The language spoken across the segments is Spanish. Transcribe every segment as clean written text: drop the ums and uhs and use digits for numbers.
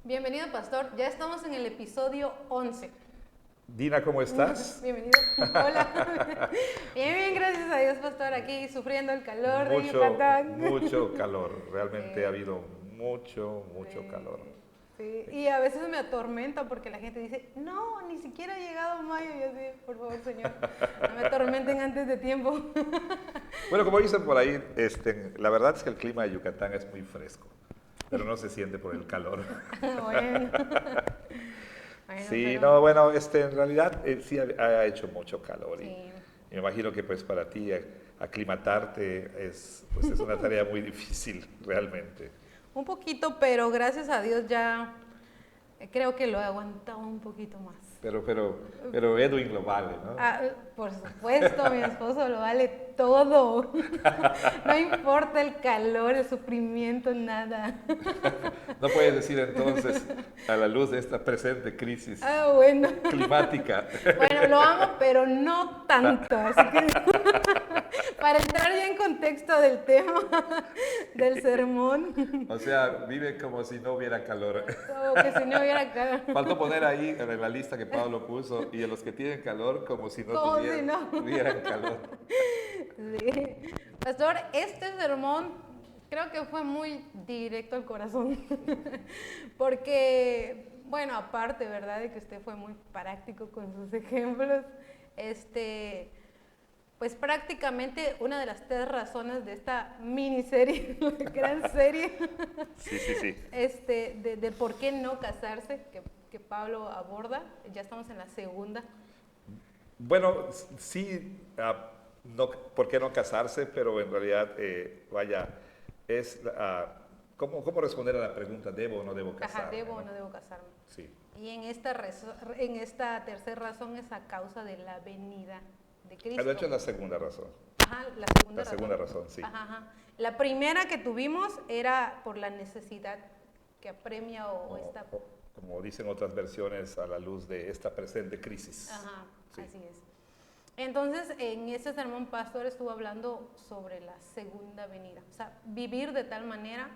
Bienvenido, pastor. Ya estamos en el episodio 11. Dina, ¿cómo estás? Bienvenido. Hola. Bien, bien, gracias a Dios, pastor. Aquí sufriendo el calor de Yucatán. Mucho calor. Realmente ha Sí, habido mucho calor. sí, sí. Y a veces me atormenta porque la gente dice, no, ni siquiera ha llegado mayo. Y yo así, por favor, señor, no me atormenten antes de tiempo. Bueno, como dicen por ahí, la verdad es que el clima de Yucatán es muy fresco, pero no se siente por el calor. Bueno, bueno, Sí, pero no, bueno, en realidad sí ha hecho mucho calor sí. y me imagino que pues para ti aclimatarte pues es una tarea muy difícil realmente. Un poquito, pero gracias a Dios ya creo que lo he aguantado un poquito más. Pero Edwin lo vale, ¿no? Ah, por supuesto, mi esposo lo vale todo. No importa el calor, el sufrimiento, nada. No puedes decir entonces, a la luz de esta presente crisis Ah, bueno. climática. Bueno, lo amo, pero no tanto. Así que para entrar ya en contexto del tema del sermón, O sea, vive como si no hubiera calor. como que si no hubiera calor. Faltó poner ahí en la lista que Pablo puso, y a los que tienen calor como si no Como si no. tuvieran calor. Sí. Pastor, este sermón creo que fue muy directo al corazón, porque, bueno, aparte, ¿verdad?, de que usted fue muy práctico con sus ejemplos, pues prácticamente una de las 3 razones de esta miniserie, la gran serie, Sí. de por qué no casarse, que Pablo aborda, ya estamos en la segunda. Bueno, sí, no, ¿por qué no casarse? Pero en realidad, vaya, es, ¿cómo responder a la pregunta, ¿debo o no debo Ajá, casarme? ¿debo o ¿No? no debo casarme? Sí. Y en esta tercera razón es a causa de la venida de De hecho, Cristo. es la segunda razón. Ajá, la segunda La razón. segunda razón, sí. Ajá. La primera que tuvimos era por la necesidad que apremia o Como, esta... como dicen otras versiones, a la luz de esta presente crisis. Ajá, Sí. así es. Entonces, en este sermón, pastor estuvo hablando sobre la segunda venida. O sea, vivir de tal manera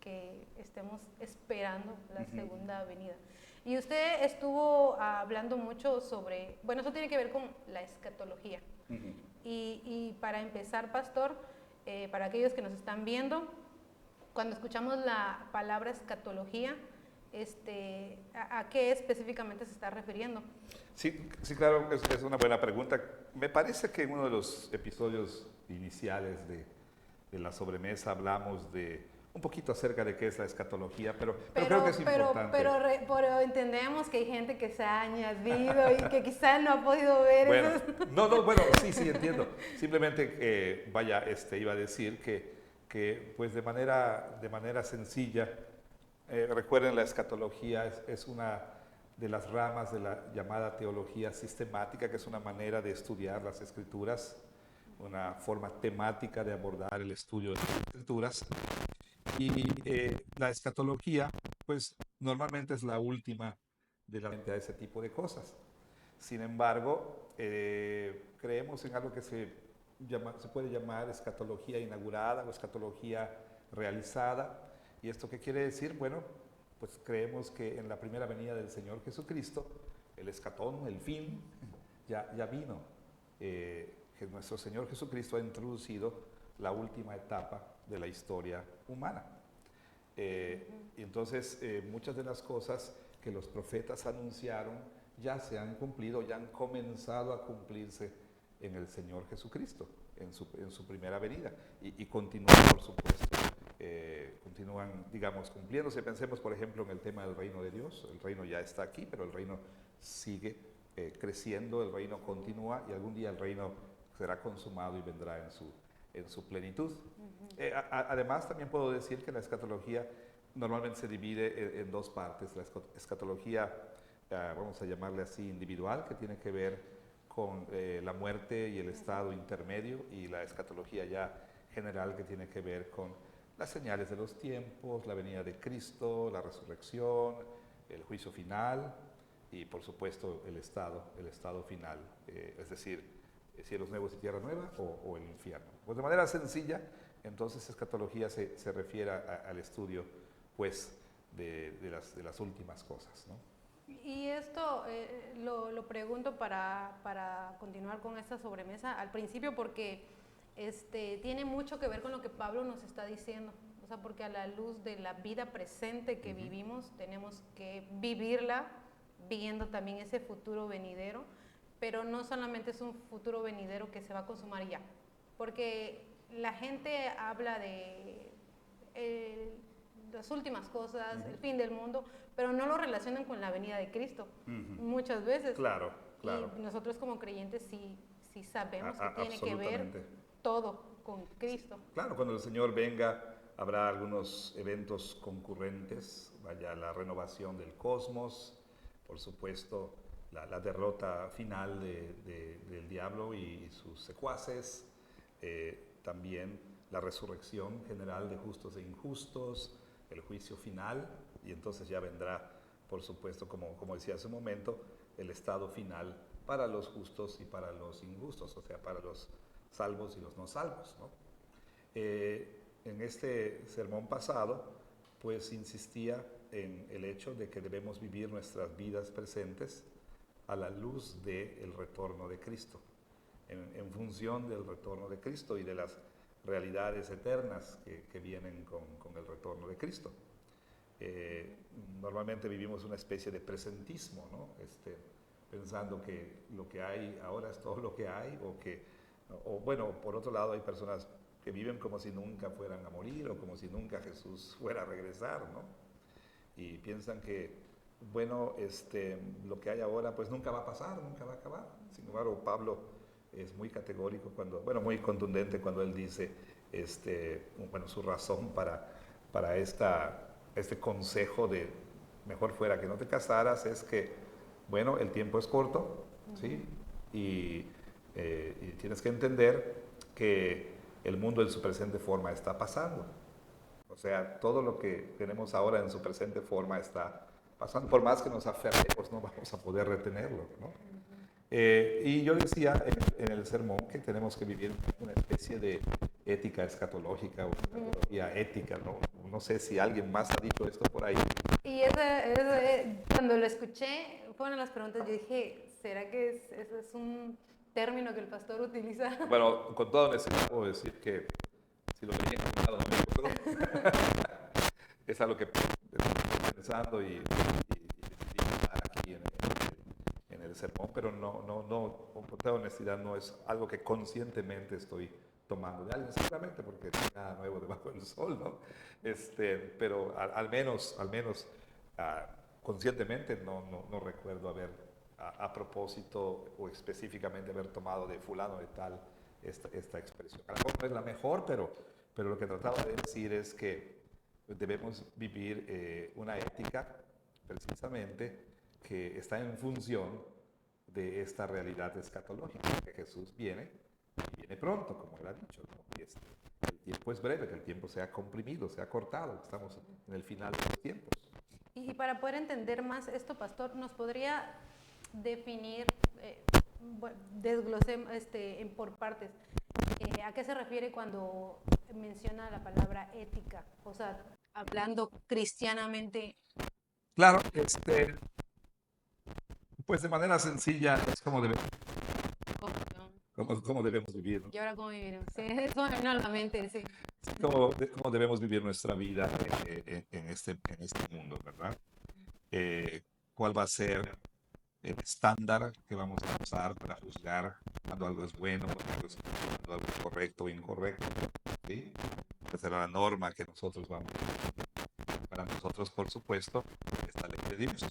que estemos esperando la segunda venida. Y usted estuvo hablando mucho sobre, bueno, eso tiene que ver con la escatología. Y para empezar, pastor, para aquellos que nos están viendo, cuando escuchamos la palabra escatología, ¿a qué específicamente se está refiriendo? Sí, claro, es una buena pregunta. Me parece que en uno de los episodios iniciales de la sobremesa hablamos de un poquito acerca de qué es la escatología, pero creo que es importante. Pero entendemos que hay gente que se ha añadido y que quizá no ha podido ver Bueno, eso. no, bueno, sí, entiendo. Simplemente, vaya, iba a decir que pues de manera sencilla, recuerden, la escatología es una de las ramas de la llamada teología sistemática, que es una manera de estudiar las escrituras, una forma temática de abordar el estudio de las escrituras. Y la escatología, pues normalmente es la última de ese tipo de cosas. Sin embargo, creemos en algo que se puede llamar escatología inaugurada o escatología realizada. ¿Y esto qué quiere decir? Bueno, pues creemos que en la primera venida del Señor Jesucristo, el escatón, el fin, ya vino. Que nuestro Señor Jesucristo ha introducido la última etapa de la historia humana. Y entonces muchas de las cosas que los profetas anunciaron ya se han cumplido, ya han comenzado a cumplirse en el Señor Jesucristo, en su primera venida. Y continúan, por supuesto, continúan, digamos, cumpliéndose. Pensemos, por ejemplo, en el tema del reino de Dios. El reino ya está aquí, pero el reino sigue creciendo, el reino continúa y algún día el reino será consumado y vendrá en su plenitud. Además, también puedo decir que la escatología normalmente se divide en 2 partes. La escatología, vamos a llamarle así, individual, que tiene que ver con la muerte y el estado intermedio, y la escatología ya general, que tiene que ver con las señales de los tiempos, la venida de Cristo, la resurrección, el juicio final y, por supuesto, el estado final, es decir, cielos nuevos y tierra nueva o el infierno. Pues de manera sencilla, entonces escatología se refiere al estudio, pues, de las últimas cosas, ¿no? Y esto lo pregunto para continuar con esta sobremesa al principio porque tiene mucho que ver con lo que Pablo nos está diciendo. O sea, porque a la luz de la vida presente que vivimos, tenemos que vivirla viendo también ese futuro venidero, pero no solamente es un futuro venidero que se va a consumar ya, porque la gente habla de las últimas cosas, el fin del mundo, pero no lo relacionan con la venida de Cristo muchas veces. Claro, claro. Y nosotros como creyentes sí sabemos que tiene que ver todo con Cristo. Claro, cuando el Señor venga habrá algunos eventos concurrentes, vaya la renovación del cosmos, por supuesto la derrota final del diablo y sus secuaces, también la resurrección general de justos e injustos, el juicio final, y entonces ya vendrá, por supuesto, como decía hace un momento, el estado final para los justos y para los injustos, o sea, para los salvos y los no salvos, ¿no? En este sermón pasado, pues insistía en el hecho de que debemos vivir nuestras vidas presentes a la luz del retorno de Cristo, en función del retorno de Cristo y de las realidades eternas que vienen con el retorno de Cristo. Normalmente vivimos una especie de presentismo, ¿no? Pensando que lo que hay ahora es todo lo que hay, o bueno, por otro lado hay personas que viven como si nunca fueran a morir o como si nunca Jesús fuera a regresar, ¿no? Y piensan que, bueno, lo que hay ahora pues nunca va a pasar, nunca va a acabar. Sin embargo, Pablo es muy categórico muy contundente cuando él dice, bueno, su razón para este consejo de mejor fuera que no te casaras es que, bueno, el tiempo es corto, ¿sí? Y tienes que entender que el mundo en su presente forma está pasando. O sea, todo lo que tenemos ahora en su presente forma está pasando. Por más que nos aferremos, no vamos a poder retenerlo, ¿no? Y yo decía en el sermón que tenemos que vivir una especie de ética escatológica o escatología ética, ¿no? No sé si alguien más ha dicho esto por ahí. Y cuando lo escuché, fue una de las preguntas, yo dije, ¿será que ese es un término que el pastor utiliza? Bueno, con toda honestidad puedo decir que si lo venía escuchado no me acuerdo. Es algo que estoy pensando y aquí en el sermón, pero no, con toda honestidad no es algo que conscientemente estoy tomando de alguien, seguramente porque no hay nada nuevo debajo del sol, ¿no? Pero al menos conscientemente no recuerdo haber a propósito o específicamente haber tomado de fulano de tal esta expresión. A lo mejor no es la mejor, pero lo que trataba de decir es que debemos vivir una ética precisamente que está en función de esta realidad escatológica, que Jesús viene y viene pronto, como él ha dicho, ¿no? El tiempo es breve, que el tiempo se ha comprimido, se ha cortado, estamos en el final de los tiempos. Y para poder entender más esto, pastor, ¿nos podría definir, desglosemos por partes, a qué se refiere cuando menciona la palabra ética? O sea, hablando cristianamente. Claro, pues de manera sencilla es como debemos vivir, ¿no? ¿Y ahora cómo vivir? Sí, eso me vino a la mente, sí. Cómo debemos vivir nuestra vida en este mundo, ¿verdad? ¿Cuál va a ser el estándar que vamos a usar para juzgar cuando algo es bueno, cuando algo es correcto o incorrecto? ¿Sí? Esa será la norma que nosotros vamos a usar. Para nosotros, por supuesto, es la ley de Dios.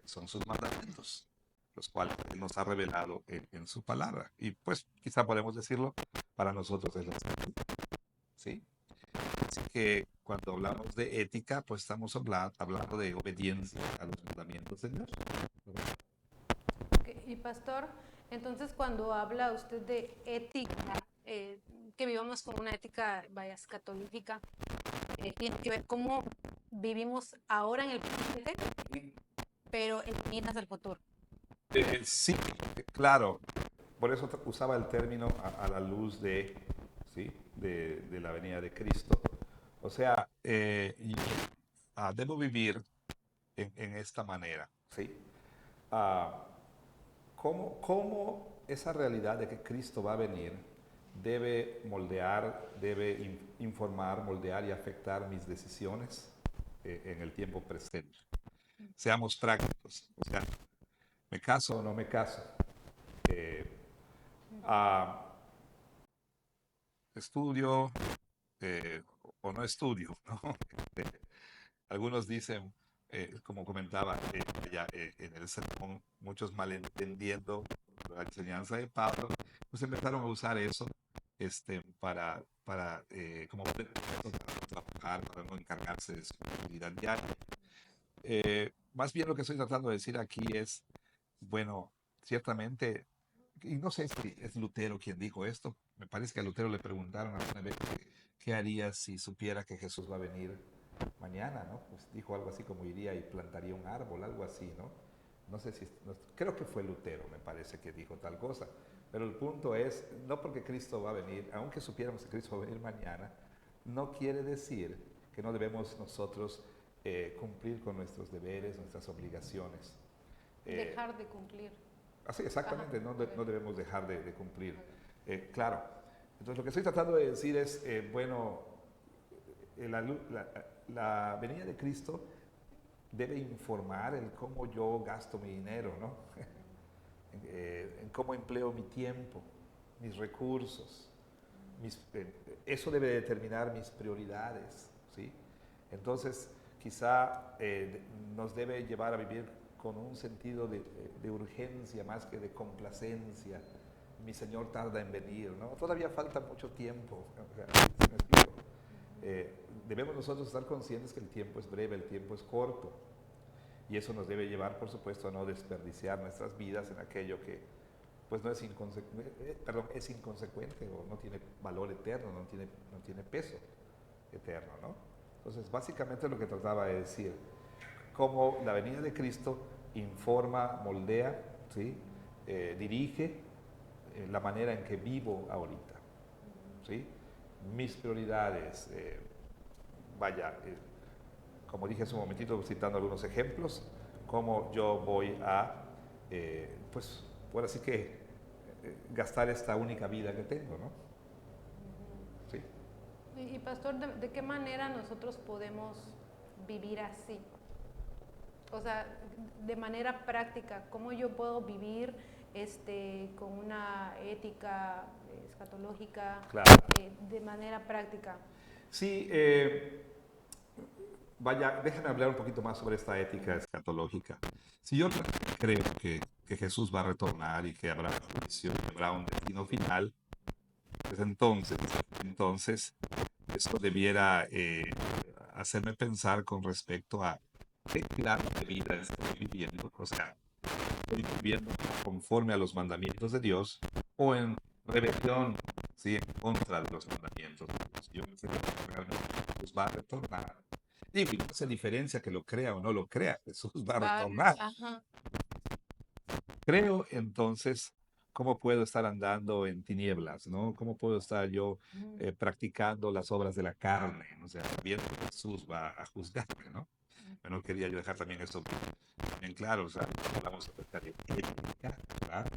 Son sus mandamientos, los cuales Él nos ha revelado en su palabra. Y pues quizá podemos decirlo, para nosotros es la escritura. ¿Sí? Así que cuando hablamos de ética, pues estamos hablando de obediencia a los mandamientos de Dios. Okay. Y pastor, entonces cuando habla usted de ética, que vivamos con una ética, vaya, escatológica, tiene que ver cómo vivimos ahora en el presente, pero en miras al futuro. Sí, claro. Por eso usaba el término a la luz ¿sí? de la venida de Cristo. O sea, debo vivir en esta manera, ¿sí? Ah, ¿cómo esa realidad de que Cristo va a venir debe moldear, debe informar, moldear y afectar mis decisiones en el tiempo presente? Seamos prácticos, o sea, ¿me caso o no me caso? Eh, ah, ¿Estudio o no estudio? ¿No? Algunos dicen, como comentaba allá en el sermón, muchos malentendiendo la enseñanza de Pablo, pues empezaron a usar eso para como pretexto para no trabajar, para no encargarse de su actividad diaria. Más bien lo que estoy tratando de decir aquí es, bueno, ciertamente, y no sé si es Lutero quien dijo esto, me parece que a Lutero le preguntaron alguna vez qué haría si supiera que Jesús va a venir mañana, ¿no? Pues dijo algo así como iría y plantaría un árbol, algo así, ¿no? No sé si, creo que fue Lutero, me parece que dijo tal cosa, pero el punto es, no porque Cristo va a venir, aunque supiéramos que Cristo va a venir mañana, no quiere decir que no debemos nosotros cumplir con nuestros deberes, nuestras obligaciones. Dejar de cumplir. Así, exactamente, Ajá, no debemos dejar de cumplir. Claro, entonces lo que estoy tratando de decir es, bueno, la venida de Cristo debe informar el cómo yo gasto mi dinero, ¿no? En cómo empleo mi tiempo, mis recursos. Eso debe determinar mis prioridades, ¿sí? Entonces, quizá nos debe llevar a vivir con un sentido de urgencia más que de complacencia. Mi Señor tarda en venir, ¿no? Todavía falta mucho tiempo, o sea, ¿sí me explico? Debemos nosotros estar conscientes que el tiempo es breve, el tiempo es corto. Y eso nos debe llevar, por supuesto, a no desperdiciar nuestras vidas en aquello que pues no es es inconsecuente o no tiene valor eterno, no tiene peso eterno, ¿no? Entonces, básicamente lo que trataba de decir, cómo la venida de Cristo informa, moldea, ¿sí? Dirige la manera en que vivo ahorita, ¿sí? Mis prioridades, como dije hace un momentito, citando algunos ejemplos, cómo yo voy a, pues, por así que, gastar esta única vida que tengo, ¿no? Sí. Y pastor, ¿de qué manera nosotros podemos vivir así? O sea, de manera práctica, ¿cómo yo puedo vivir con una ética escatológica Claro. de manera práctica? Sí, vaya, déjame hablar un poquito más sobre esta ética escatológica. Si yo creo que Jesús va a retornar y que habrá un juicio, que habrá un destino final, pues entonces esto debiera hacerme pensar con respecto a qué clase de vida estoy viviendo, o sea, estoy viviendo conforme a los mandamientos de Dios o en rebelión, ¿sí? En contra de los mandamientos de Dios. Yo creo que realmente Jesús va a retornar. Digo, y no hace diferencia que lo crea o no lo crea, Jesús va a retornar. Ajá. Creo entonces, ¿cómo puedo estar andando en tinieblas, ¿no? ¿Cómo puedo estar yo practicando las obras de la carne? O sea, viendo que Jesús va a juzgarme, ¿no? Pero quería yo dejar también esto bien claro, o sea, hablamos acerca de ética, ¿verdad?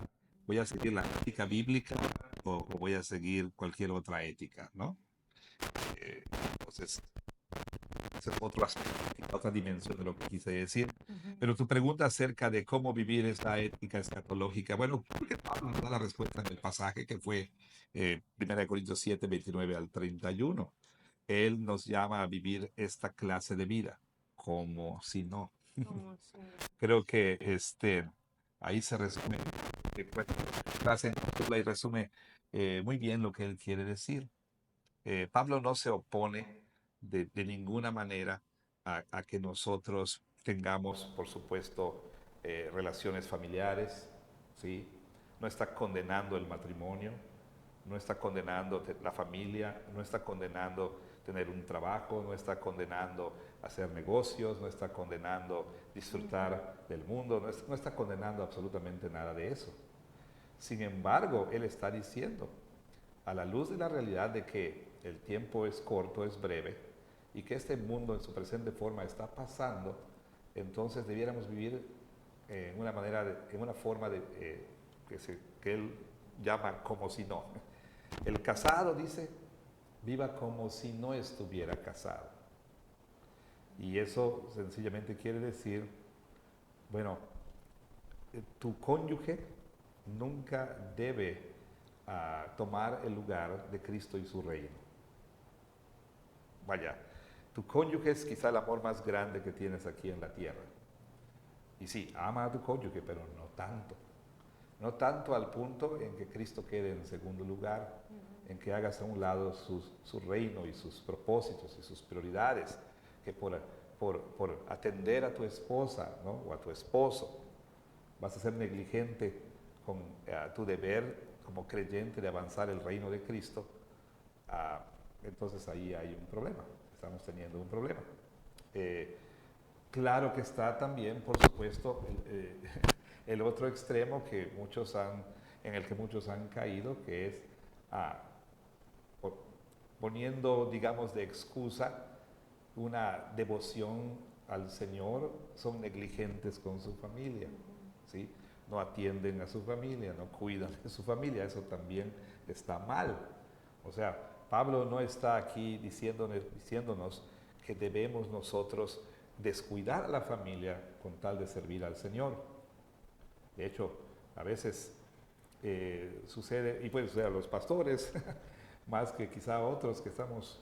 ¿Voy a seguir la ética bíblica o voy a seguir cualquier otra ética, ¿no? Entonces, ese es otro aspecto, otra dimensión de lo que quise decir. Pero tu pregunta acerca de cómo vivir esta ética escatológica, bueno, creo que Pablo nos da la respuesta en el pasaje que fue 1 Corintios 7, 29 al 31. Él nos llama a vivir esta clase de vida, como si no. Como si no. Creo que ahí se resume, pues, frase y resume muy bien lo que él quiere decir. Pablo no se opone de ninguna manera a que nosotros tengamos, por supuesto, relaciones familiares, ¿sí? No está condenando el matrimonio, no está condenando la familia, no está condenando tener un trabajo, no está condenando hacer negocios, no está condenando disfrutar del mundo, no está condenando absolutamente nada de eso. Sin embargo, él está diciendo, a la luz de la realidad de que el tiempo es corto, es breve, y que este mundo en su presente forma está pasando, entonces debiéramos vivir en una forma que él llama como si no. El casado dice, viva como si no estuviera casado. Y eso sencillamente quiere decir, bueno, tu cónyuge nunca debe tomar el lugar de Cristo y su reino. Vaya, tu cónyuge es quizá el amor más grande que tienes aquí en la tierra. Y sí, ama a tu cónyuge, pero no tanto. No tanto al punto en que Cristo quede en segundo lugar, en que hagas a un lado su reino y sus propósitos y sus prioridades, que por atender a tu esposa, ¿no?, o a tu esposo vas a ser negligente con tu deber como creyente de avanzar el reino de Cristo, entonces ahí hay un problema, estamos teniendo un problema. Claro que está también, por supuesto, el otro extremo en el que muchos han caído, que es poniendo, digamos, de excusa una devoción al Señor, son negligentes con su familia, ¿sí? No atienden a su familia, no cuidan de su familia, eso también está mal. O sea, Pablo no está aquí diciéndonos que debemos nosotros descuidar a la familia con tal de servir al Señor. De hecho, a veces sucede, y puede suceder a los pastores, más que quizá a otros que estamos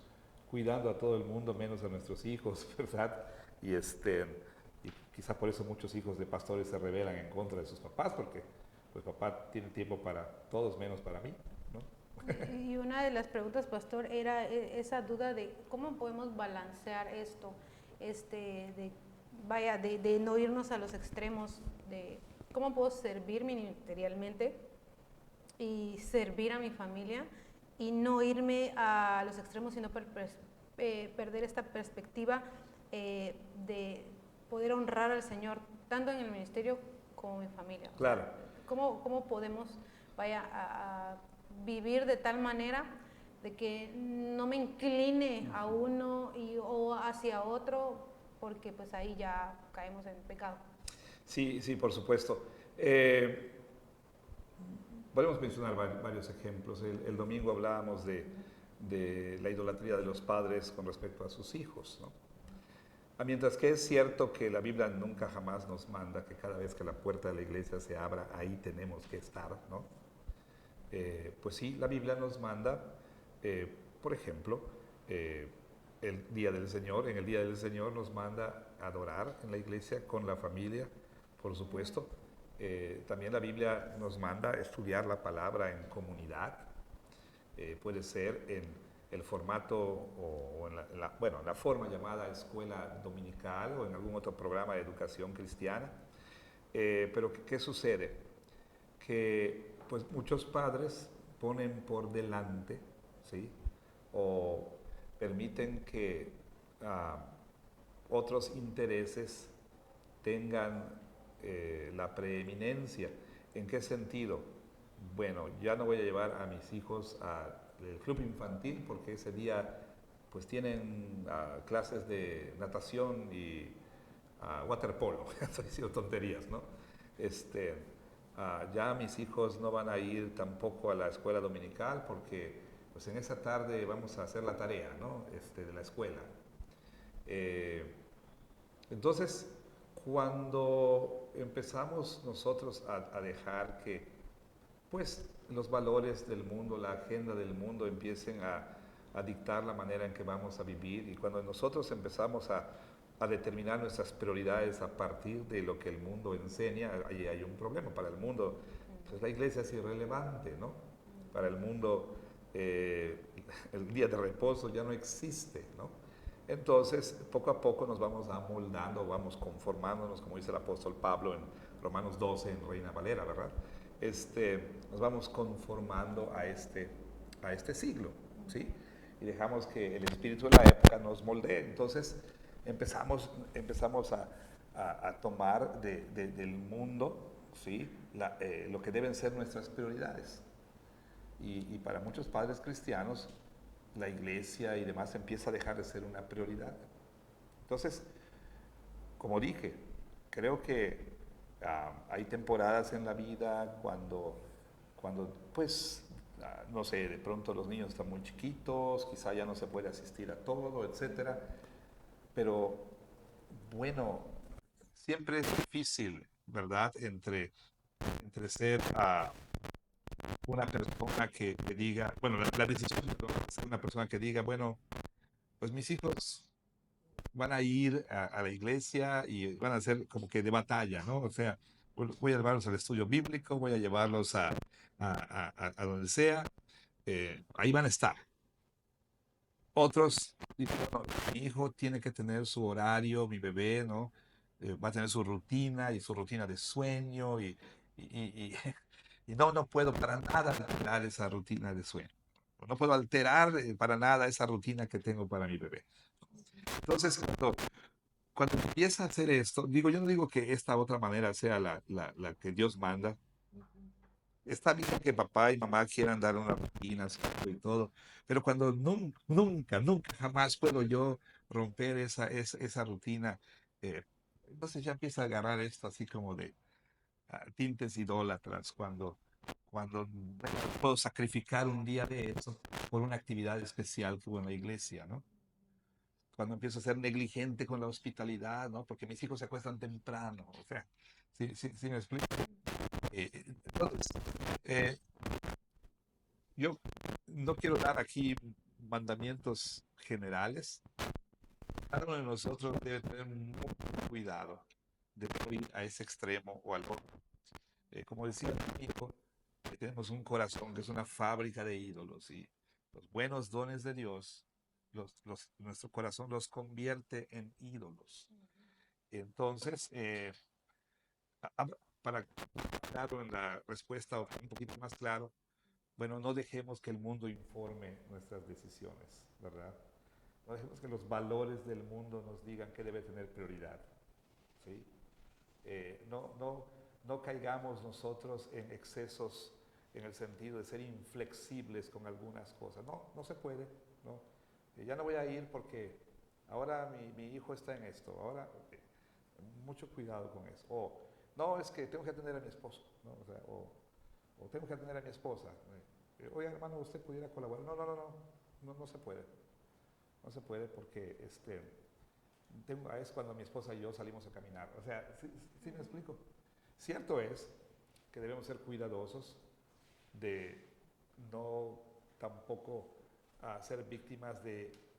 cuidando a todo el mundo menos a nuestros hijos, ¿verdad? Y quizá por eso muchos hijos de pastores se rebelan en contra de sus papás, porque pues papá tiene tiempo para todos menos para mí, ¿no? Y una de las preguntas, pastor, era esa duda de cómo podemos balancear esto, de no irnos a los extremos, de cómo puedo servir ministerialmente y servir a mi familia y no irme a los extremos, sino perder esta perspectiva de poder honrar al Señor, tanto en el ministerio como en familia. Claro. ¿Cómo podemos a vivir de tal manera de que no me incline a uno o hacia otro, porque pues ahí ya caemos en pecado? Sí, sí, por supuesto. Podemos mencionar varios ejemplos. El domingo hablábamos de la idolatría de los padres con respecto a sus hijos, ¿no? Mientras que es cierto que la Biblia nunca jamás nos manda que cada vez que la puerta de la iglesia se abra, ahí tenemos que estar, ¿no? Pues sí, la Biblia nos manda, por ejemplo, el Día del Señor. En el Día del Señor nos manda adorar en la iglesia con la familia, por supuesto. También la Biblia nos manda estudiar la palabra en comunidad. Puede ser en el formato o en la forma llamada escuela dominical o en algún otro programa de educación cristiana. Pero ¿qué sucede? Que pues muchos padres ponen por delante, ¿sí?, o permiten que otros intereses tengan la preeminencia. ¿En qué sentido? Bueno, ya no voy a llevar a mis hijos al club infantil porque ese día pues tienen clases de natación y waterpolo. Estoy diciendo tonterías, ¿no? Ya mis hijos no van a ir tampoco a la escuela dominical porque pues en esa tarde vamos a hacer la tarea, ¿no?, de la escuela. Entonces, cuando empezamos nosotros a dejar que pues los valores del mundo, la agenda del mundo empiecen a dictar la manera en que vamos a vivir, y cuando nosotros empezamos a determinar nuestras prioridades a partir de lo que el mundo enseña, ahí hay un problema. Para el mundo, pues la iglesia es irrelevante, ¿no? Para el mundo, el día de reposo ya no existe, ¿no? Entonces, poco a poco nos vamos amoldando, vamos conformándonos, como dice el apóstol Pablo en Romanos 12, en Reina Valera, ¿verdad? Nos vamos conformando a este siglo, ¿sí? Y dejamos que el espíritu de la época nos moldee. Entonces, empezamos a tomar del mundo, ¿sí?, lo que deben ser nuestras prioridades. Y para muchos padres cristianos, la iglesia y demás empieza a dejar de ser una prioridad. Entonces, como dije, creo que hay temporadas en la vida cuando pues, no sé, de pronto los niños están muy chiquitos, quizá ya no se puede asistir a todo, etcétera. Pero bueno, siempre es difícil, ¿verdad? Entre ser una persona que diga, bueno, la decisión de ser una persona que diga, bueno, pues mis hijos van a ir a la iglesia y van a ser como que de batalla, ¿no? O sea, voy a llevarlos al estudio bíblico, voy a llevarlos a donde sea, ahí van a estar. Otros dicen, bueno, mi hijo tiene que tener su horario, mi bebé, ¿no? Va a tener su rutina y su rutina de sueño y y no puedo para nada alterar esa rutina de sueño. No puedo alterar para nada esa rutina que tengo para mi bebé. Entonces, cuando empieza a hacer esto, digo, yo no digo que esta otra manera sea la que Dios manda. Está bien que papá y mamá quieran dar una rutina y todo, pero cuando nunca, jamás puedo yo romper esa rutina, entonces ya empieza a agarrar esto así como de tintes idólatras, cuando bueno, puedo sacrificar un día de eso por una actividad especial que hubo en la iglesia, ¿no? Cuando empiezo a ser negligente con la hospitalidad, ¿no? Porque mis hijos se acuestan temprano, o sea, sí me explico. Entonces, eh, yo no quiero dar aquí mandamientos generales. Cada uno de nosotros debe tener mucho cuidado de no ir a ese extremo o al otro. Como decía mi hijo, tenemos un corazón que es una fábrica de ídolos y los buenos dones de Dios, nuestro corazón los convierte en ídolos. Entonces, para darlo en la respuesta un poquito más claro, bueno, no dejemos que el mundo informe nuestras decisiones, ¿verdad? No dejemos que los valores del mundo nos digan qué debe tener prioridad, ¿sí? No caigamos nosotros en excesos en el sentido de ser inflexibles con algunas cosas. No se puede, ¿no? Ya no voy a ir porque ahora mi hijo está en esto, ahora mucho cuidado con eso. O no, es que tengo que atender a mi esposo, ¿no? O sea, o tengo que atender a mi esposa. Oye, hermano, ¿usted pudiera colaborar? No se puede. No se puede porque es cuando mi esposa y yo salimos a caminar. O sea, sí me explico. Cierto es que debemos ser cuidadosos de no tampoco ser víctimas de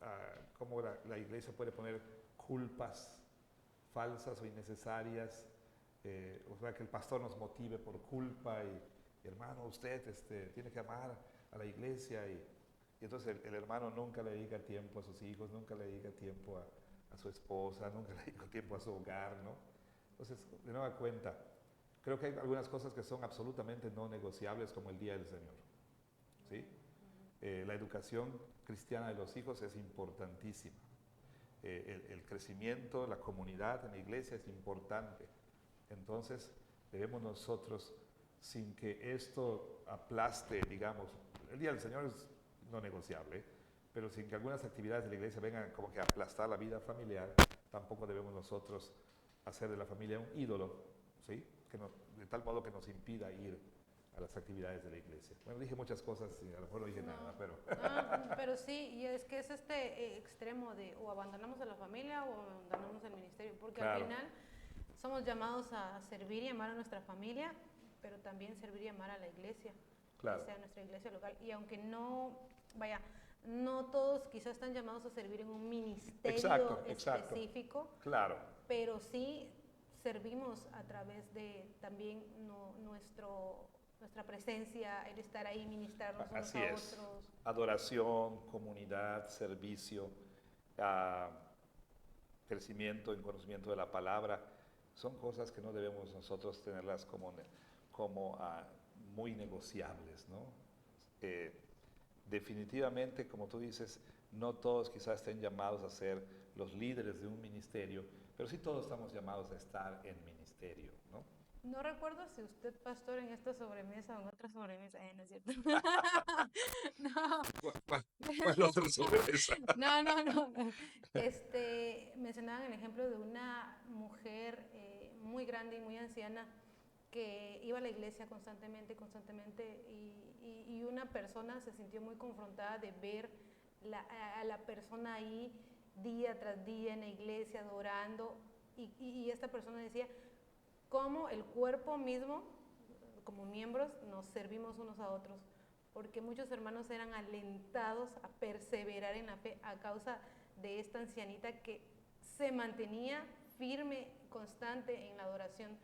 cómo la iglesia puede poner culpas falsas o innecesarias, o sea, que el pastor nos motive por culpa y hermano, usted tiene que amar a la iglesia y entonces el hermano nunca le dedica tiempo a sus hijos, nunca le dedica tiempo a su esposa, nunca le dedica tiempo a su hogar, ¿no? Entonces, de nueva cuenta, creo que hay algunas cosas que son absolutamente no negociables como el Día del Señor, ¿sí? La educación cristiana de los hijos es importantísima. El crecimiento, la comunidad en la iglesia es importante. Entonces, debemos nosotros, sin que esto aplaste, digamos, el Día del Señor es no negociable, pero sin que algunas actividades de la iglesia vengan como que a aplastar la vida familiar, tampoco debemos nosotros hacer de la familia un ídolo, ¿sí? De tal modo que nos impida ir a las actividades de la iglesia. Bueno, dije muchas cosas y a lo mejor no dije nada, pero... Pero sí, y es que es este extremo de o abandonamos a la familia o abandonamos el ministerio, porque al final somos llamados a servir y amar a nuestra familia, pero también servir y amar a la iglesia, o sea, nuestra iglesia local. Y aunque no todos quizás están llamados a servir en un ministerio específico, pero sí servimos a través de también nuestra presencia, el estar ahí, ministrarnos unos a otros. Adoración, comunidad, servicio, crecimiento en conocimiento de la palabra, son cosas que no debemos nosotros tenerlas como muy negociables, ¿no? Definitivamente, como tú dices, no todos quizás estén llamados a ser los líderes de un ministerio, pero sí todos estamos llamados a estar en ministerio, ¿no? No recuerdo si usted, pastor, en esta sobremesa o en otra sobremesa, no es cierto. No, ¿Cuál otro sobremesa? no. Mencionaban el ejemplo de una mujer muy grande y muy anciana que iba a la iglesia constantemente, y una persona se sintió muy confrontada de ver a la persona ahí día tras día en la iglesia adorando, y esta persona decía cómo el cuerpo mismo, como miembros, nos servimos unos a otros, porque muchos hermanos eran alentados a perseverar en la fe a causa de esta ancianita que se mantenía firme, constante en la adoración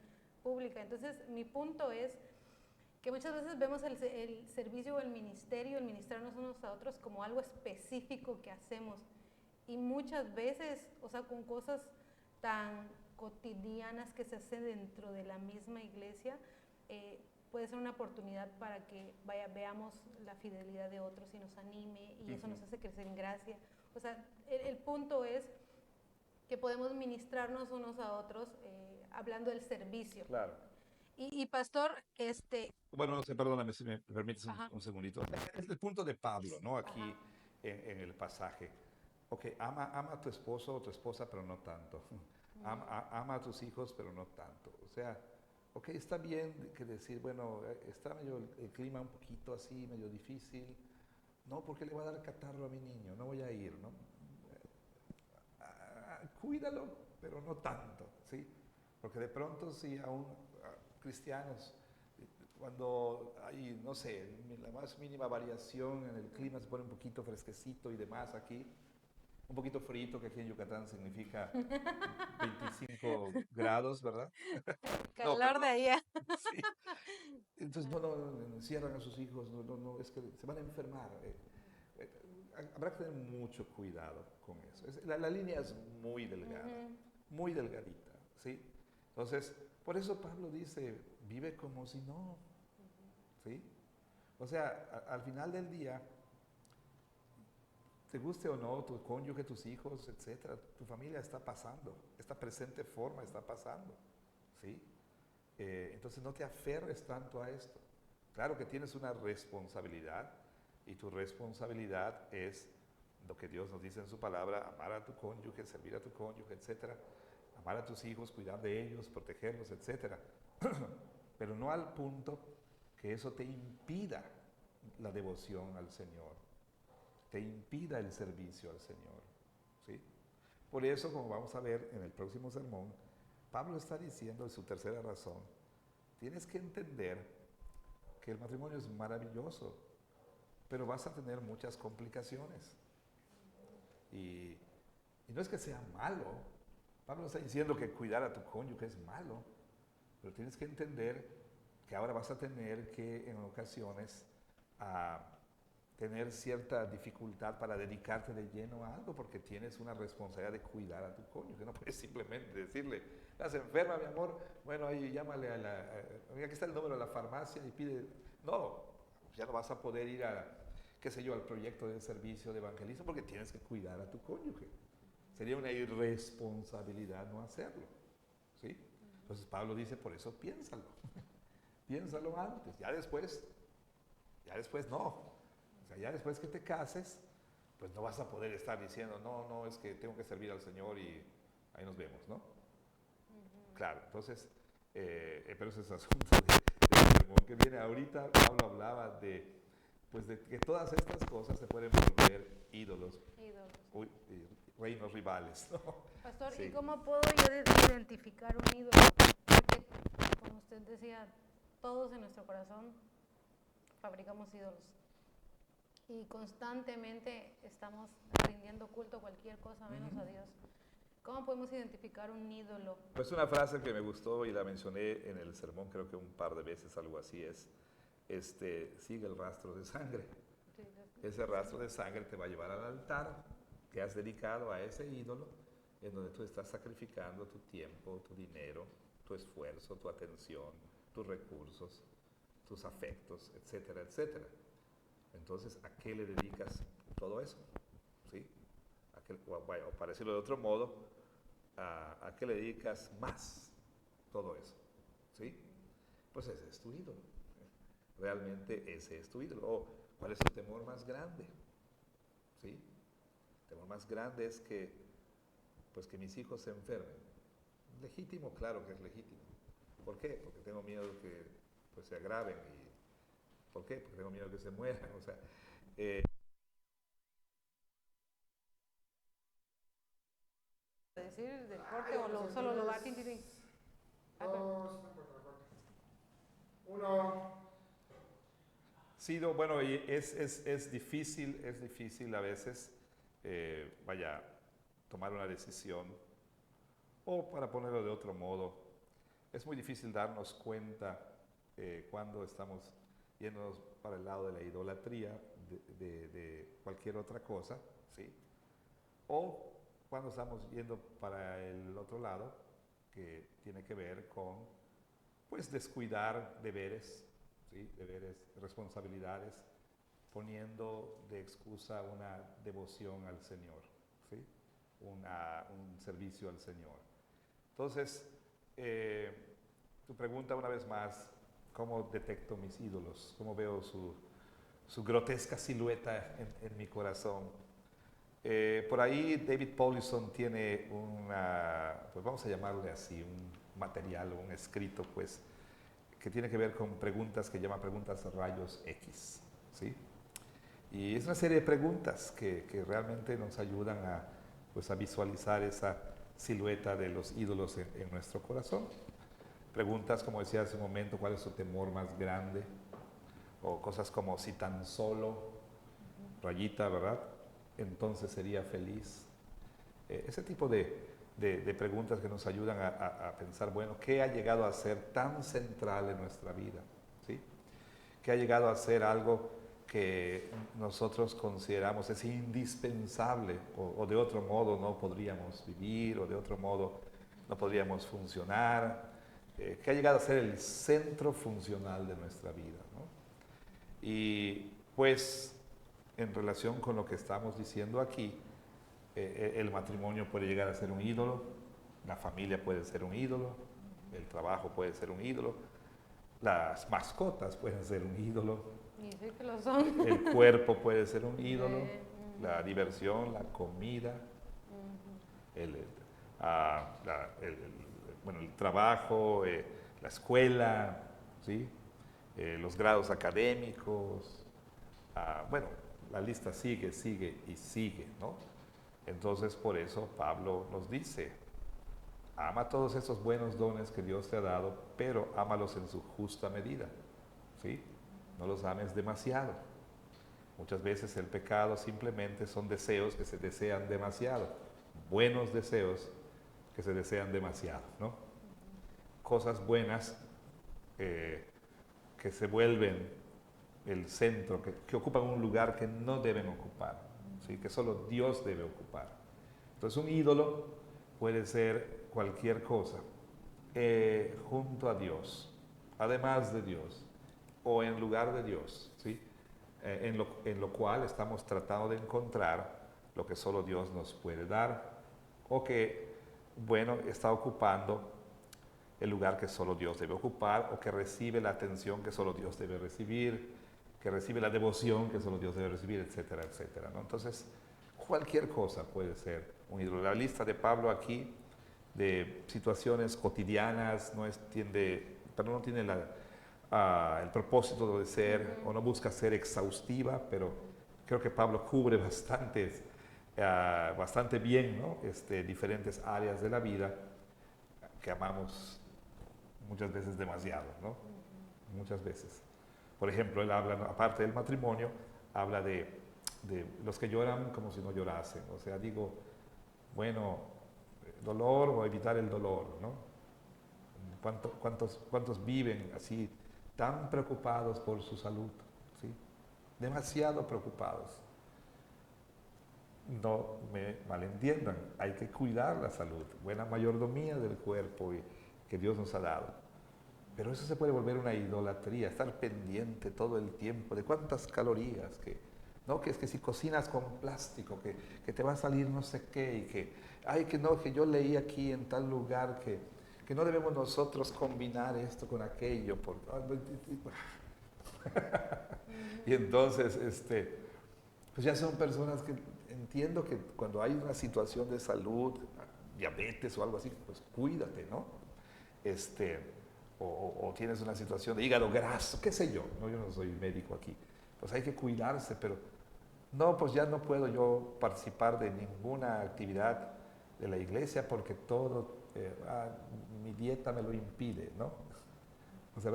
pública. Entonces, mi punto es que muchas veces vemos el servicio o el ministerio, el ministrarnos unos a otros como algo específico que hacemos, y muchas veces, o sea, con cosas tan cotidianas que se hacen dentro de la misma iglesia, puede ser una oportunidad para que veamos la fidelidad de otros y nos anime, y eso nos hace crecer en gracia. O sea, el punto es que podemos ministrarnos unos a otros hablando del servicio. Claro. Y pastor, Bueno, no sé, perdóname si me permites Ajá. un segundito. Es el punto de Pablo, ¿no? Aquí Ajá. en el pasaje. Ok, ama a tu esposo o tu esposa, pero no tanto. Ama a tus hijos, pero no tanto. O sea, ok, está bien que decir, bueno, está medio el clima un poquito así, medio difícil. No, porque le va a dar catarro a mi niño, no voy a ir, ¿no? Cuídalo, pero no tanto, ¿sí? Porque de pronto si aún cristianos, cuando hay, no sé, la más mínima variación en el clima, se pone un poquito fresquecito y demás aquí, un poquito frito, que aquí en Yucatán significa 25 grados, ¿verdad? No, Calor perdón. de allá. Sí. Entonces no encierran a sus hijos, no, es que se van a enfermar. Habrá que tener mucho cuidado con eso. La línea es muy delgada, muy delgadita, ¿sí? Entonces, por eso Pablo dice, vive como si no, ¿sí? O sea, al final del día, te guste o no, tu cónyuge, tus hijos, etcétera, tu familia está pasando, esta presente forma está pasando, ¿sí? Entonces no te aferres tanto a esto. Claro que tienes una responsabilidad, y tu responsabilidad es lo que Dios nos dice en su palabra: amar a tu cónyuge, servir a tu cónyuge, etcétera, amar a tus hijos, cuidar de ellos, protegerlos, etcétera. Pero no al punto que eso te impida la devoción al Señor, te impida el servicio al Señor, ¿sí? Por eso, como vamos a ver en el próximo sermón, Pablo está diciendo en su tercera razón: tienes que entender que el matrimonio es maravilloso, pero vas a tener muchas complicaciones. Y no es que sea malo. Pablo no está diciendo que cuidar a tu cónyuge es malo, pero tienes que entender que ahora vas a tener que, en ocasiones, tener cierta dificultad para dedicarte de lleno a algo, porque tienes una responsabilidad de cuidar a tu cónyuge. No puedes simplemente decirle: estás enferma, mi amor, bueno, ahí llámale aquí está el número de la farmacia y pide. No, ya no vas a poder ir qué sé yo, al proyecto de servicio de evangelismo, porque tienes que cuidar a tu cónyuge. Sería una irresponsabilidad no hacerlo, ¿sí? Entonces Pablo dice, por eso piénsalo. Piénsalo antes, ya después no. O sea, ya después que te cases, pues no vas a poder estar diciendo, no, es que tengo que servir al Señor y ahí nos vemos, ¿no? Claro, entonces, pero ese es el asunto del sermón que viene ahorita. Pablo hablaba pues de que todas estas cosas se pueden volver ídolos, reinos rivales, ¿no? Pastor, Sí. ¿y cómo puedo yo identificar un ídolo? Porque, como usted decía, todos en nuestro corazón fabricamos ídolos. Y constantemente estamos rindiendo culto a cualquier cosa menos a Dios. ¿Cómo podemos identificar un ídolo? Pues una frase que me gustó y la mencioné en el sermón, creo que un par de veces, algo así es, sigue el rastro de sangre. Sí, Ese rastro de sangre te va a llevar al altar que has dedicado a ese ídolo, en donde tú estás sacrificando tu tiempo, tu dinero, tu esfuerzo, tu atención, tus recursos, tus afectos, etcétera, etcétera. Entonces, ¿a qué le dedicas todo eso? ¿Sí? O para decirlo de otro modo, ¿a qué le dedicas más todo eso? ¿Sí? pues ese es tu ídolo. Realmente ese es tu ídolo. O, ¿cuál es tu temor más grande? ¿Sí? El temor más grande es que, pues, que mis hijos se enfermen. Legítimo, claro que es legítimo. ¿Por qué? Porque tengo miedo de que, pues, se agraven. Y, ¿por qué? Porque tengo miedo de que se mueran. O sea, decir del corte o solo lo va a tintirín. Dos, uno. sí, no, bueno, y es difícil a veces, tomar una decisión, o para ponerlo de otro modo, es muy difícil darnos cuenta cuando estamos yéndonos para el lado de la idolatría, de cualquier otra cosa, ¿sí? O cuando estamos yendo para el otro lado, que tiene que ver con, pues, descuidar deberes, ¿sí? Deberes, responsabilidades, poniendo de excusa una devoción al Señor, ¿sí? Un servicio al Señor. Entonces, tu pregunta una vez más, ¿cómo detecto mis ídolos? ¿Cómo veo su grotesca silueta en mi corazón? Por ahí David Paulison tiene pues vamos a llamarle así, un material o un escrito, pues, que tiene que ver con preguntas que llama preguntas rayos X, ¿sí? Y es una serie de preguntas que realmente nos ayudan pues, a visualizar esa silueta de los ídolos en nuestro corazón. Preguntas, como decía hace un momento, ¿cuál es su temor más grande? O cosas como, si tan solo, rayita, ¿verdad? Entonces sería feliz. Ese tipo de preguntas que nos ayudan a pensar, bueno, ¿qué ha llegado a ser tan central en nuestra vida? ¿Sí? ¿Qué ha llegado a ser algo que nosotros consideramos es indispensable o de otro modo no podríamos vivir o de otro modo no podríamos funcionar? Que ha llegado a ser el centro funcional de nuestra vida, ¿no? Y pues en relación con lo que estamos diciendo aquí, el matrimonio puede llegar a ser un ídolo, la familia puede ser un ídolo, el trabajo puede ser un ídolo, las mascotas pueden ser un ídolo, Y sí que lo son. el cuerpo puede ser un ídolo, la diversión, la comida, el, bueno, el trabajo, la escuela, ¿sí? Los grados académicos, bueno, la lista sigue y sigue, ¿no? Entonces, por eso Pablo nos dice, ama todos esos buenos dones que Dios te ha dado, pero ámalos en su justa medida, ¿sí? No los ames demasiado. Muchas veces el pecado simplemente son deseos que se desean demasiado, buenos deseos que se desean demasiado, ¿no? Cosas buenas que se vuelven el centro, que ocupan un lugar que no deben ocupar, ¿sí? Que solo Dios debe ocupar. Entonces un ídolo puede ser cualquier cosa junto a Dios, además de Dios, o en lugar de Dios, ¿sí? En lo cual estamos tratando de encontrar lo que solo Dios nos puede dar, o que, bueno, está ocupando el lugar que solo Dios debe ocupar, o que recibe la atención que solo Dios debe recibir, que recibe la devoción que solo Dios debe recibir, etcétera, etcétera, ¿no? Entonces, cualquier cosa puede ser un ídolo. La lista de Pablo aquí de situaciones cotidianas no tiene el propósito de ser, o no busca ser exhaustiva, pero creo que Pablo cubre bastante bien, ¿no? Diferentes áreas de la vida que amamos muchas veces demasiado, ¿no? Muchas veces. Por ejemplo, él habla, aparte del matrimonio, habla de los que lloran como si no llorasen. O sea, digo, bueno, dolor o evitar el dolor, ¿no? ¿Cuántos viven así tan preocupados por su salud? ¿Sí? Demasiado preocupados. No me malentiendan, hay que cuidar la salud, buena mayordomía del cuerpo que Dios nos ha dado. Pero eso se puede volver una idolatría, estar pendiente todo el tiempo de cuántas calorías, ¿no? Que es que si cocinas con plástico, que te va a salir no sé qué, y que no, que yo leí aquí en tal lugar que que no debemos nosotros combinar esto con aquello. Y entonces, pues ya son personas que entiendo que cuando hay una situación de salud, diabetes o algo así, pues cuídate, ¿no? O tienes una situación de hígado graso, qué sé yo, ¿no? Yo no soy médico aquí, pues hay que cuidarse, pero no, pues ya no puedo yo participar de ninguna actividad de la iglesia porque todo, mi dieta me lo impide, ¿no? O sea,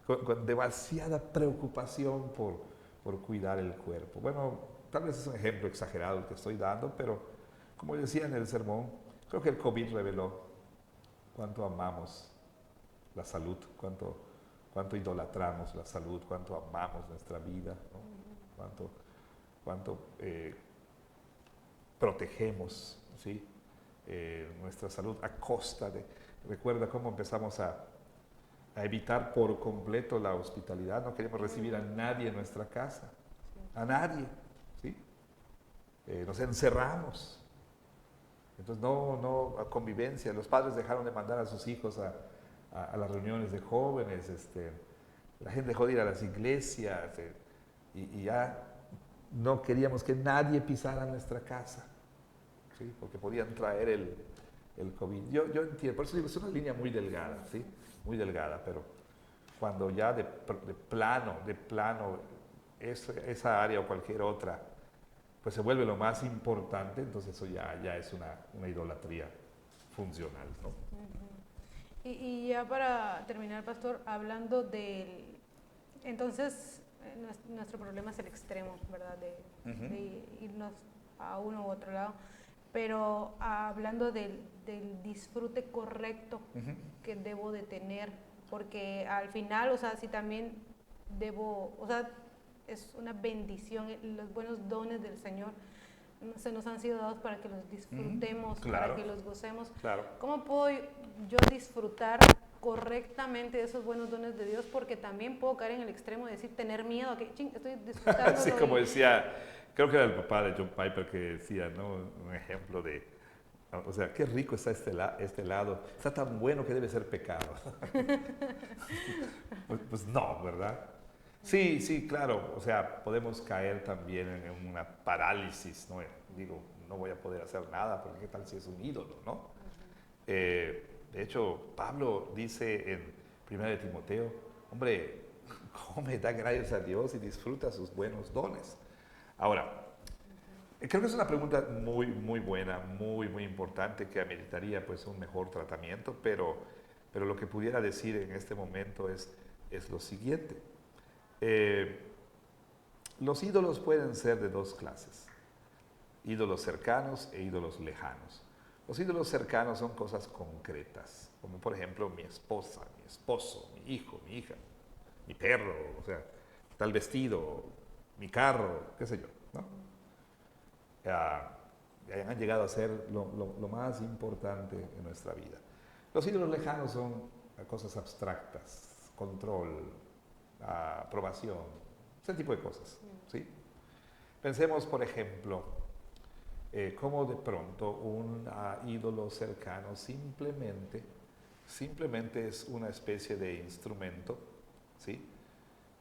con demasiada preocupación por cuidar el cuerpo. Bueno, tal vez es un ejemplo exagerado el que estoy dando, pero como decía en el sermón, creo que el COVID reveló cuánto amamos la salud, cuánto idolatramos la salud, cuánto amamos nuestra vida, ¿no? cuánto protegemos, ¿sí? Nuestra salud a costa de... Recuerda cómo empezamos a evitar por completo la hospitalidad, no queremos recibir a nadie en nuestra casa, a nadie, ¿sí? Nos encerramos. Entonces no a convivencia, los padres dejaron de mandar a sus hijos a las reuniones de jóvenes, la gente dejó de ir a las iglesias y ya no queríamos que nadie pisara nuestra casa, ¿sí? Porque podían traer el COVID. Yo entiendo, por eso digo, es una línea muy delgada, ¿sí? Muy delgada, pero cuando ya de plano, esa área o cualquier otra, pues se vuelve lo más importante, entonces eso ya es una idolatría funcional, ¿no? Y ya para terminar, pastor, hablando del... Entonces, nuestro problema es el extremo, ¿verdad? De irnos a uno u otro lado. Pero hablando del disfrute correcto que debo de tener, porque al final, o sea, si también debo, o sea, es una bendición, los buenos dones del Señor se nos han sido dados para que los disfrutemos, claro, para que los gocemos. Claro. ¿Cómo puedo yo disfrutar correctamente de esos buenos dones de Dios? Porque también puedo caer en el extremo de decir, tener miedo a que, estoy disfrutando. Sí, como decía, creo que era el papá de John Piper que decía, ¿no? Un ejemplo de, o sea, qué rico está este helado, está tan bueno que debe ser pecado. pues no, ¿verdad? Sí, claro, o sea, podemos caer también en una parálisis, ¿no? Digo, no voy a poder hacer nada, porque qué tal si es un ídolo, ¿no? De hecho, Pablo dice en 1 de Timoteo, hombre, come, da gracias a Dios y disfruta sus buenos dones. Ahora, creo que es una pregunta muy, muy buena, muy, muy importante, que ameritaría pues un mejor tratamiento, pero lo que pudiera decir en este momento es lo siguiente. Los ídolos pueden ser de dos clases, ídolos cercanos e ídolos lejanos. Los ídolos cercanos son cosas concretas, como por ejemplo mi esposa, mi esposo, mi hijo, mi hija, mi perro, o sea, tal vestido, mi carro, qué sé yo, ¿no? Han llegado a ser lo más importante en nuestra vida. Los ídolos lejanos son cosas abstractas, control, aprobación, ese tipo de cosas, ¿sí? Pensemos, por ejemplo, cómo de pronto un ídolo cercano simplemente es una especie de instrumento, ¿sí?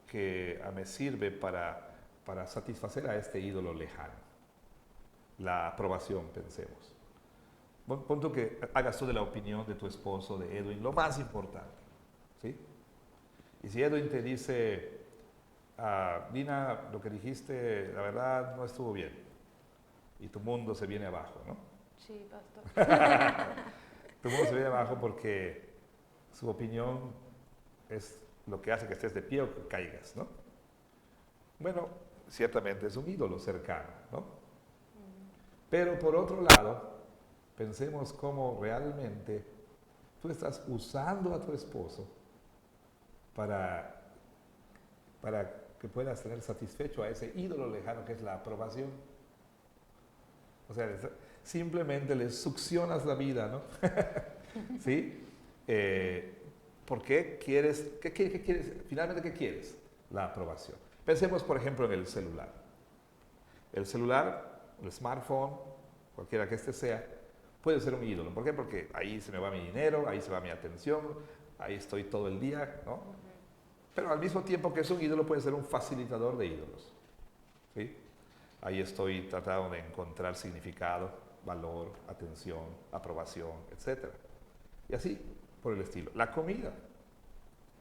Que me sirve para satisfacer a este ídolo lejano. La aprobación, pensemos. Pon tú que hagas tú de la opinión de tu esposo, de Edwin, lo más importante, ¿sí? Y si Edwin te dice, Dina, lo que dijiste, la verdad, no estuvo bien, y tu mundo se viene abajo, ¿no? Sí, pastor. Tu mundo se viene abajo porque su opinión es lo que hace que estés de pie o que caigas, ¿no? Bueno, ciertamente es un ídolo cercano, ¿no? Pero por otro lado, pensemos cómo realmente tú estás usando a tu esposo para que puedas tener satisfecho a ese ídolo lejano que es la aprobación. O sea, simplemente le succionas la vida, ¿no? ¿Sí? ¿Por qué quieres? ¿Qué quieres? Finalmente, ¿qué quieres? La aprobación. Pensemos, por ejemplo, en el celular. El celular, el smartphone, cualquiera que este sea, puede ser un ídolo. ¿Por qué? Porque ahí se me va mi dinero, ahí se va mi atención, ahí estoy todo el día, ¿no? Pero al mismo tiempo que es un ídolo, puede ser un facilitador de ídolos, ¿sí? Ahí estoy tratando de encontrar significado, valor, atención, aprobación, etc. Y así por el estilo. La comida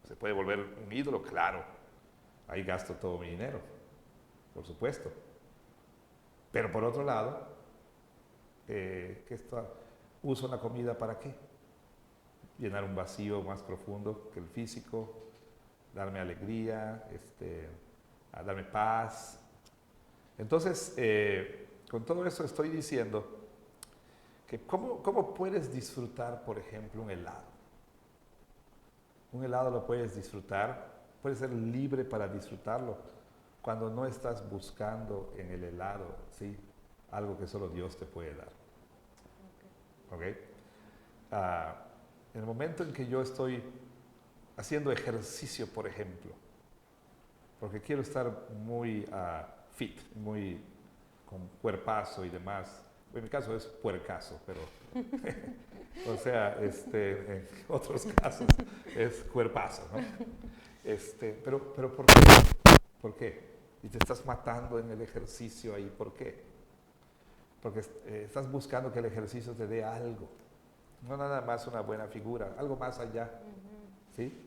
se puede volver un ídolo, claro. Ahí gasto todo mi dinero, por supuesto. Pero por otro lado, uso la comida ¿para qué? Llenar un vacío más profundo que el físico, darme alegría, darme paz. Entonces, con todo eso estoy diciendo que ¿cómo puedes disfrutar, por ejemplo, un helado? Un helado lo puedes disfrutar, puedes ser libre para disfrutarlo cuando no estás buscando en el helado, ¿sí? Algo que solo Dios te puede dar. ¿Ok? En el momento en que yo estoy haciendo ejercicio, por ejemplo, porque quiero estar muy fit, muy con cuerpazo y demás. En mi caso es puercazo, pero o sea, en otros casos es cuerpazo, ¿no? Pero ¿por qué? ¿Por qué? Y te estás matando en el ejercicio ahí, ¿por qué? Porque estás buscando que el ejercicio te dé algo, no nada más una buena figura, algo más allá, ¿sí?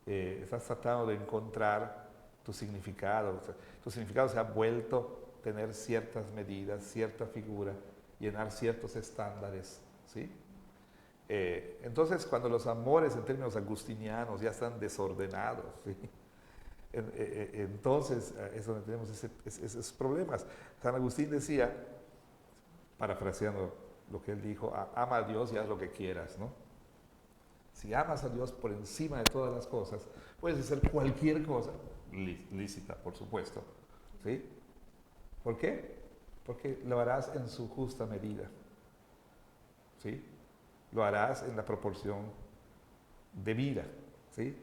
Estás tratando de encontrar tu significado. O sea, tu significado se ha vuelto tener ciertas medidas, cierta figura, llenar ciertos estándares, ¿sí? Entonces, cuando los amores en términos agustinianos ya están desordenados, ¿sí? Entonces es donde tenemos esos problemas. San Agustín decía, parafraseando lo que él dijo, ama a Dios y haz lo que quieras, ¿no? Si amas a Dios por encima de todas las cosas, puedes hacer cualquier cosa, lícita, por supuesto, ¿sí? ¿Por qué? Porque lo harás en su justa medida, ¿sí? Lo harás en la proporción de vida, ¿sí?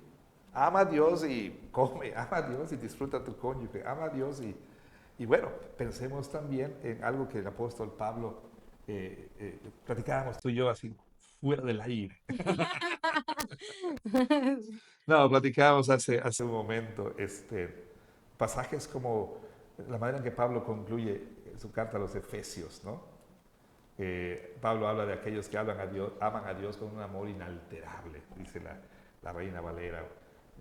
Ama a Dios y come, ama a Dios y disfruta a tu cónyuge, ama a Dios y bueno, pensemos también en algo que el apóstol Pablo platicábamos tú y yo así fuera del aire. No, platicábamos hace un momento pasajes como la manera en que Pablo concluye su carta a los Efesios, ¿no? Pablo habla de aquellos que aman a Dios con un amor inalterable, dice la Reina Valera,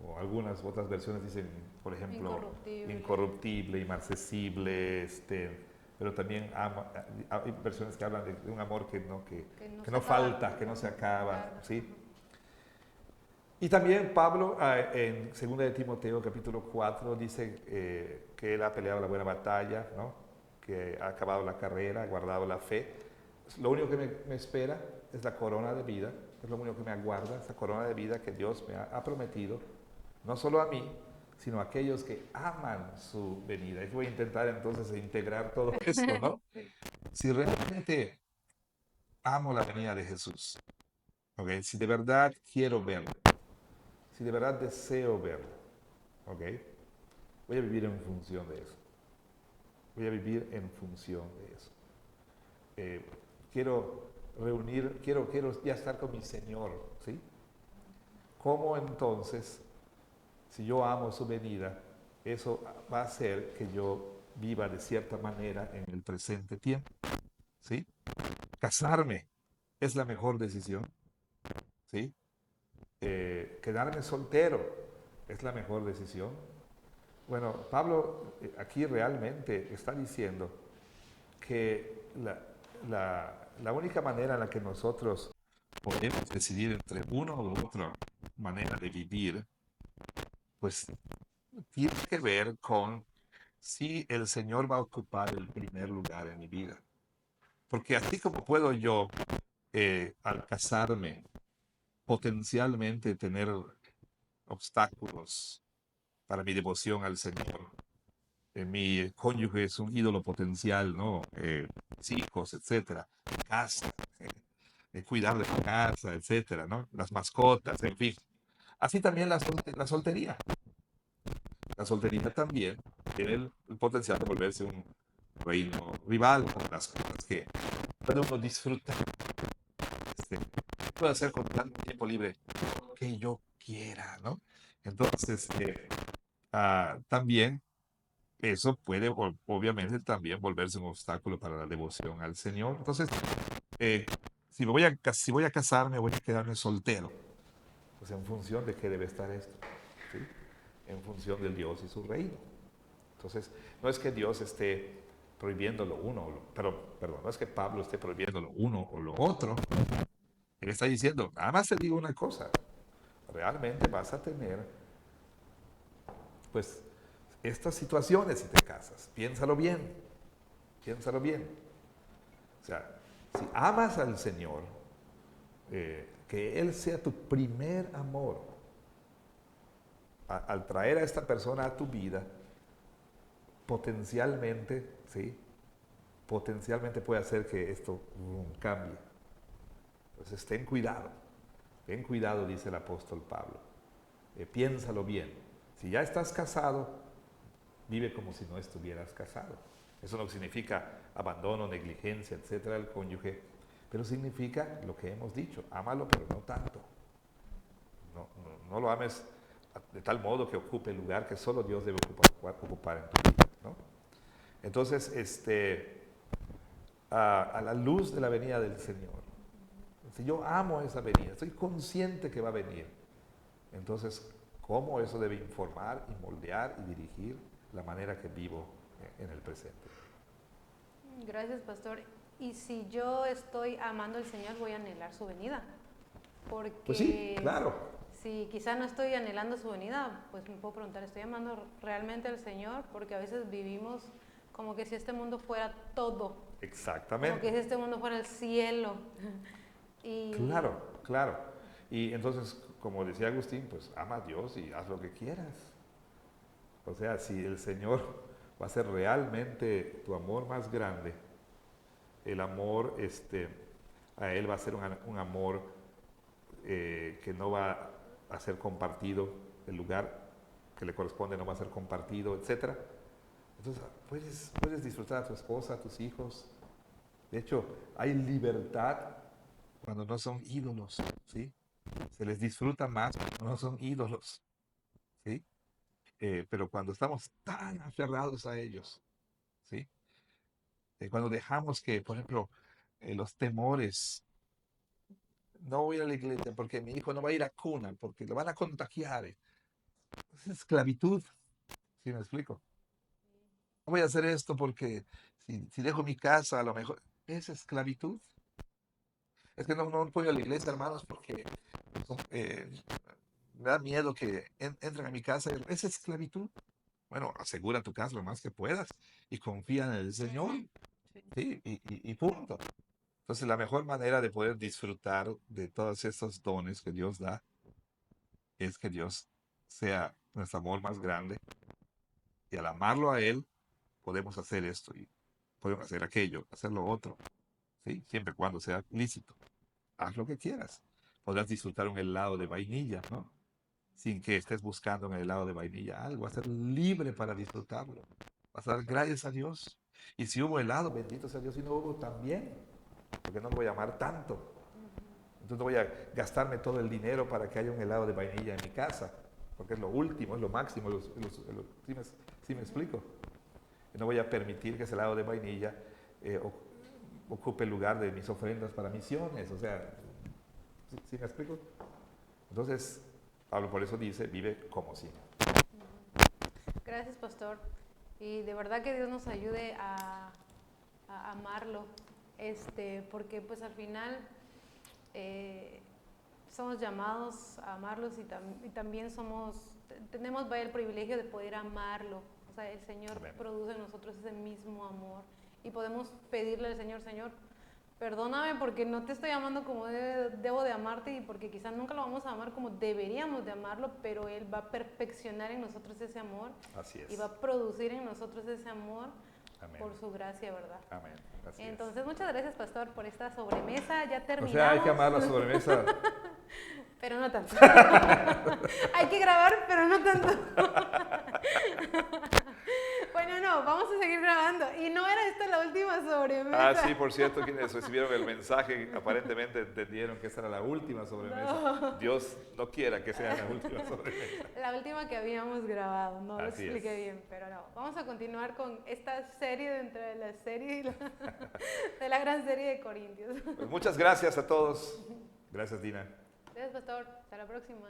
o algunas otras versiones dicen, por ejemplo, incorruptible, inmarcesible, pero también hay versiones que hablan de un amor que no falta, que no se acaba, claro. ¿Sí? Y también Pablo en 2 de Timoteo capítulo 4 dice que él ha peleado la buena batalla, ¿no? Que ha acabado la carrera, ha guardado la fe. Lo único que me espera es la corona de vida, es lo único que me aguarda, esa corona de vida que Dios me ha prometido, no solo a mí, sino a aquellos que aman su venida. Y voy a intentar entonces integrar todo esto, ¿no? Si realmente amo la venida de Jesús, ¿okay? Si de verdad quiero verlo, si de verdad deseo verlo, ¿ok? Voy a vivir en función de eso. Voy a vivir en función de eso. Quiero ya estar con mi Señor, ¿sí? ¿Cómo entonces, si yo amo su venida, eso va a hacer que yo viva de cierta manera en el presente tiempo, ¿sí? Casarme es la mejor decisión, ¿sí? Quedarme soltero es la mejor decisión. Bueno, Pablo aquí realmente está diciendo que la única manera en la que nosotros podemos decidir entre una u otra manera de vivir, pues tiene que ver con si el Señor va a ocupar el primer lugar en mi vida. Porque así como puedo yo, al casarme, potencialmente tener obstáculos para mi devoción al Señor. Mi cónyuge es un ídolo potencial, ¿no? Mis hijos, etcétera. Casa, cuidar de la casa, etcétera, ¿no? Las mascotas, en fin. Así también la soltería. La soltería también tiene el potencial de volverse un reino rival con las cosas que cada uno disfruta puedo hacer con tanto tiempo libre lo que yo quiera, ¿no? Entonces, también eso puede, obviamente, también volverse un obstáculo para la devoción al Señor. Entonces, eh, si voy a casarme, voy a quedarme soltero. Pues en función de qué debe estar esto, ¿sí? En función del Dios y su reino. Entonces, no es que Dios esté prohibiendo lo uno, perdón, no es que Pablo esté prohibiendo lo uno o lo otro. Él está diciendo, nada más te digo una cosa, realmente vas a tener, pues, estas situaciones si te casas. Piénsalo bien, piénsalo bien. O sea, si amas al Señor, que Él sea tu primer amor, al traer a esta persona a tu vida, potencialmente, ¿sí? Potencialmente puede hacer que esto cambie. Entonces, ten cuidado, dice el apóstol Pablo. Piénsalo bien. Si ya estás casado, vive como si no estuvieras casado. Eso no significa abandono, negligencia, etcétera, del cónyuge, pero significa lo que hemos dicho: ámalo, pero no tanto. No lo ames de tal modo que ocupe el lugar que solo Dios debe ocupar en tu vida, ¿no? Entonces, a la luz de la venida del Señor, si yo amo esa venida, estoy consciente que va a venir, entonces, ¿cómo eso debe informar y moldear y dirigir la manera que vivo en el presente? Gracias, pastor. Y si yo estoy amando al Señor, voy a anhelar su venida. Porque Pues sí, claro. si quizá no estoy anhelando su venida, pues me puedo preguntar, ¿estoy amando realmente al Señor? Porque a veces vivimos como que si este mundo fuera todo. Exactamente. Como que si este mundo fuera el cielo. Y Claro. Y entonces, como decía Agustín, pues ama a Dios y haz lo que quieras. O sea, si el Señor va a ser realmente tu amor más grande, el amor, a Él va a ser un amor que no va a ser compartido, el lugar que le corresponde no va a ser compartido, etc. Entonces, puedes disfrutar a tu esposa, a tus hijos. De hecho, hay libertad cuando no son ídolos, ¿sí? Se les disfruta más cuando no son ídolos, ¿sí? Pero cuando estamos tan aferrados a ellos, ¿sí? Cuando dejamos que, por ejemplo, los temores, no voy a la iglesia porque mi hijo no va a ir a cuna, porque lo van a contagiar. Es esclavitud, ¿sí me explico? No voy a hacer esto porque si dejo mi casa, a lo mejor es esclavitud. Es que no puedo ir a la iglesia, hermanos, porque eh, me da miedo que entren a mi casa. Es esclavitud. Bueno, asegura tu casa lo más que puedas y confía en el Señor, ¿sí? Y punto. Entonces, la mejor manera de poder disfrutar de todos estos dones que Dios da es que Dios sea nuestro amor más grande, y al amarlo a Él podemos hacer esto y podemos hacer aquello, hacer lo otro, ¿sí? Siempre y cuando sea lícito. Haz lo que quieras. Podrás disfrutar un helado de vainilla, ¿no? Sin que estés buscando en el helado de vainilla algo. Vas a ser libre para disfrutarlo. Vas a dar gracias a Dios. Y si hubo helado, bendito sea Dios. Si no hubo, también. Porque no lo voy a amar tanto. Entonces no voy a gastarme todo el dinero para que haya un helado de vainilla en mi casa. Porque es lo último, es lo máximo. ¿Sí me explico? Y no voy a permitir que ese helado de vainilla ocupe el lugar de mis ofrendas para misiones. O sea, ¿sí me explico? Entonces, Pablo por eso dice, vive como si. gracias, pastor. Y de verdad que Dios nos ayude a amarlo, porque pues al final somos llamados a amarlos y también tenemos el privilegio de poder amarlo. O sea, el Señor Amén. produce en nosotros ese mismo amor y podemos pedirle al Señor, Señor, perdóname porque no te estoy amando como debo de amarte y porque quizás nunca lo vamos a amar como deberíamos de amarlo, pero Él va a perfeccionar en nosotros ese amor. Así es. Y va a producir en nosotros ese amor. Amén. Por su gracia, ¿verdad? Amén. Así Entonces, muchas gracias, pastor, por esta sobremesa. Ya terminamos. O sea, hay que amar la sobremesa. Pero no tanto. Hay que grabar, pero no tanto. Bueno, no, vamos a seguir grabando. Y no era esta la última sobremesa. Ah, sí, por cierto, quienes recibieron el mensaje aparentemente entendieron que esta era la última sobremesa. No. Dios no quiera que sea la última sobremesa. La última que habíamos grabado, no lo Así expliqué es. bien, pero no. Vamos a continuar con esta serie dentro de la serie y de la gran serie de Corintios. Pues muchas gracias a todos. Gracias, Dina. Gracias, pastor. Hasta la próxima.